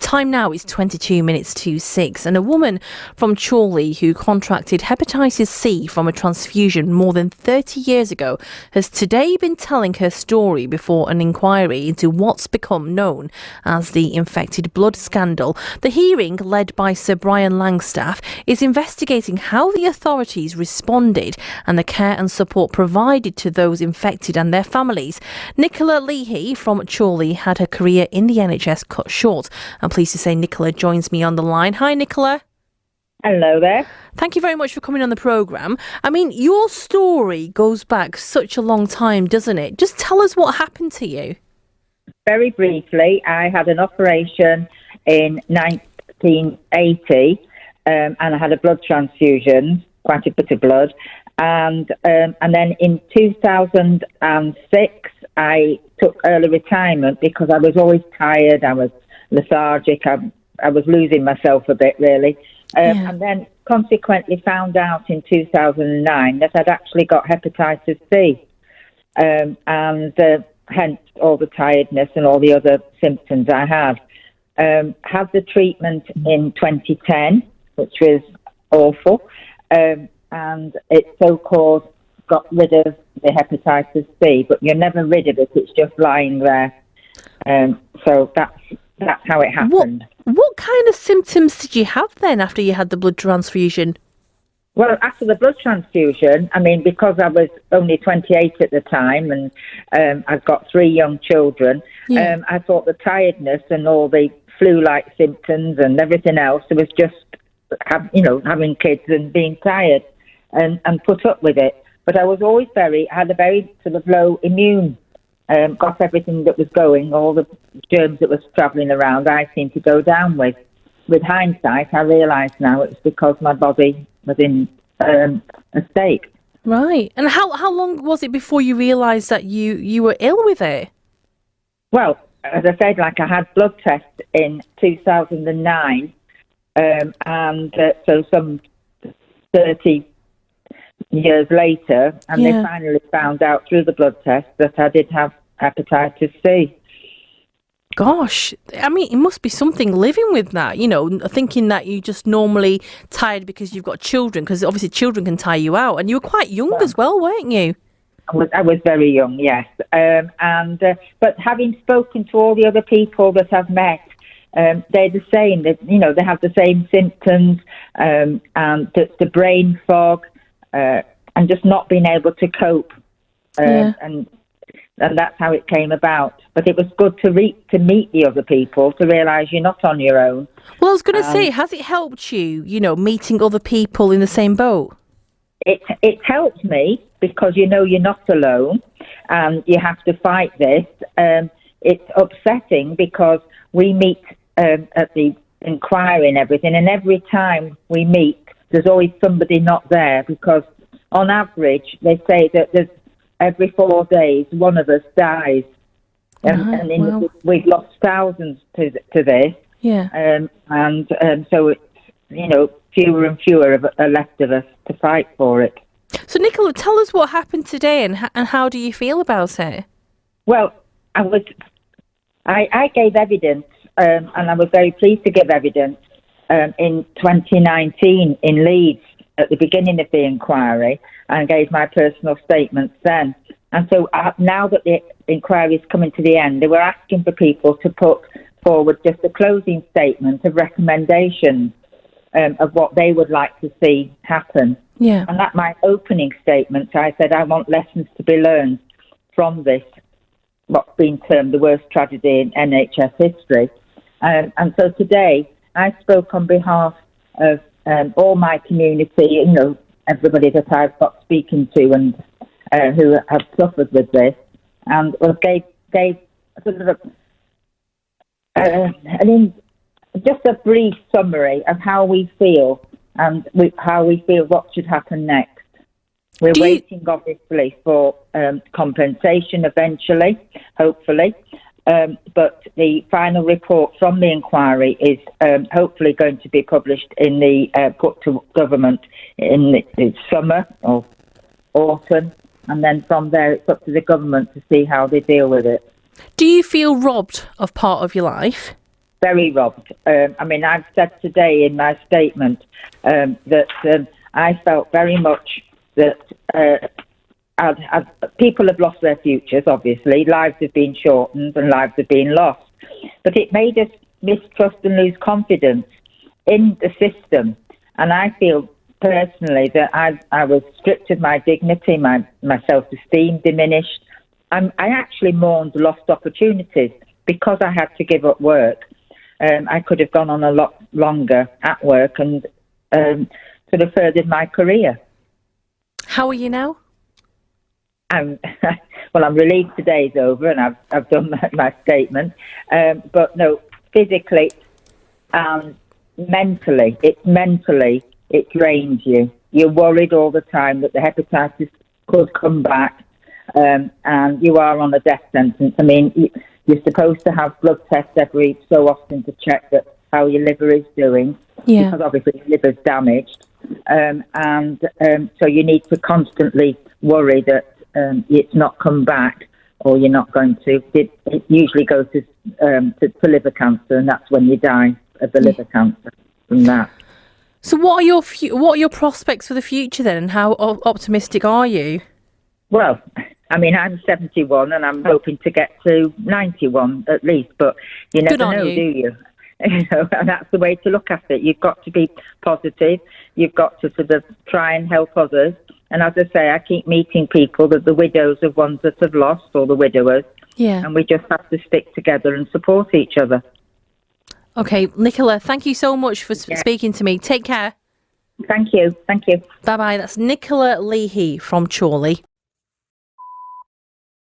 Time now is 22 minutes to 6, and a woman from Chorley who contracted hepatitis C from a transfusion more than 30 years ago has today been telling her story before an inquiry into what's become known as the infected blood scandal. The hearing, led by Sir Brian Langstaff, is investigating how the authorities responded and the care and support provided to those infected and their families. Nicola Leahey from Chorley had her career in the NHS cut short. I'm pleased to say Nicola joins me on the line. Hi, Nicola. Hello there. Thank you very much for coming on the programme. I mean, your story goes back such a long time, doesn't it? Just tell us what happened to you. Very briefly, I had an operation in 1980 and I had a blood transfusion, quite a bit of blood. And then in 2006, I took early retirement because I was always tired. I was lethargic. I was losing myself a bit, really. And then consequently found out in 2009 that I'd actually got hepatitis C. And hence all the tiredness and all the other symptoms I had. Had the treatment in 2010, which was awful. And it so-called got rid of the hepatitis C, but you're never rid of it. It's just lying there. So that's how it happened. What kind of symptoms did you have then after you had the blood transfusion? Well, after the blood transfusion, I mean, because I was only 28 at the time and I've got 3 young children, I thought the tiredness and all the flu-like symptoms and everything else, it was just, having kids and being tired and put up with it. But I was always had a very sort of low immune. Got everything that was going, all the germs that was travelling around, I seemed to go down with. With hindsight, I realise now it's because my body was in a state. Right. And how long was it before you realised that you were ill with it? Well, as I said, I had blood tests in 2009, so some 30 years later, and they finally found out through the blood test that I did have hepatitis C. Gosh, I mean, it must be something living with that, thinking that you just normally tired because you've got children, because obviously children can tire you out, and you were quite young as well, weren't you? I was very young, yes. But having spoken to all the other people that I've met, they're the same. They have the same symptoms, and the brain fog, and just not being able to cope, and that's how it came about. But it was good to meet the other people, to realise you're not on your own. Well, I was going to say, has it helped you, meeting other people in the same boat? It helped me because you're not alone, and you have to fight this. It's upsetting because we meet at the inquiry and everything, and every time we meet, there's always somebody not there, because on average they say that there's every 4 days one of us dies, and we've lost thousands to this. So it's, fewer and fewer are left of us to fight for it. So Nicola, tell us what happened today and how do you feel about it? Well, I gave evidence, and I was very pleased to give evidence in 2019 in Leeds at the beginning of the inquiry, and gave my personal statements then. And so now that the inquiry is coming to the end, they were asking for people to put forward just a closing statement of recommendations of what they would like to see happen. And at my opening statement, I said I want lessons to be learned from this, what's been termed the worst tragedy in NHS history. And so today, I spoke on behalf of all my community, everybody that I've got speaking to and who have suffered with this, and gave sort of just a brief summary of how we feel and how we feel what should happen next. We're waiting, obviously, for compensation eventually, hopefully. But the final report from the inquiry is hopefully going to be published in put to government in the summer or autumn, and then from there it's up to the government to see how they deal with it. Do you feel robbed of part of your life? very robbed. I've said today in my statement that I felt very much that people have lost their futures, obviously. Lives have been shortened and lives have been lost. But it made us mistrust and lose confidence in the system. And I feel personally that I was stripped of my dignity, my self-esteem diminished. I actually mourned lost opportunities because I had to give up work. I could have gone on a lot longer at work and sort of furthered my career. How are you now? I'm relieved today's over and I've done my statement. But no, physically and mentally, it drains you. You're worried all the time that the hepatitis could come back, and you are on a death sentence. I mean, you're supposed to have blood tests every so often to check that how your liver is doing, because obviously your liver's damaged, so you need to constantly worry that it's not come back, or you're not going to. It usually goes to liver cancer, and that's when you die of the liver cancer from that. So what are your prospects for the future then, and how optimistic are you? Well, I mean, I'm 71 and I'm hoping to get to 91 at least, but you never know, do you? And that's the way to look at it. You've got to be positive. You've got to sort of try and help others. And as I say, I keep meeting people, the widows of ones that have lost, or the widowers. Yeah. And we just have to stick together and support each other. Okay, Nicola, thank you so much for speaking to me. Take care. Thank you. Bye-bye. That's Nicola Leahey from Chorley.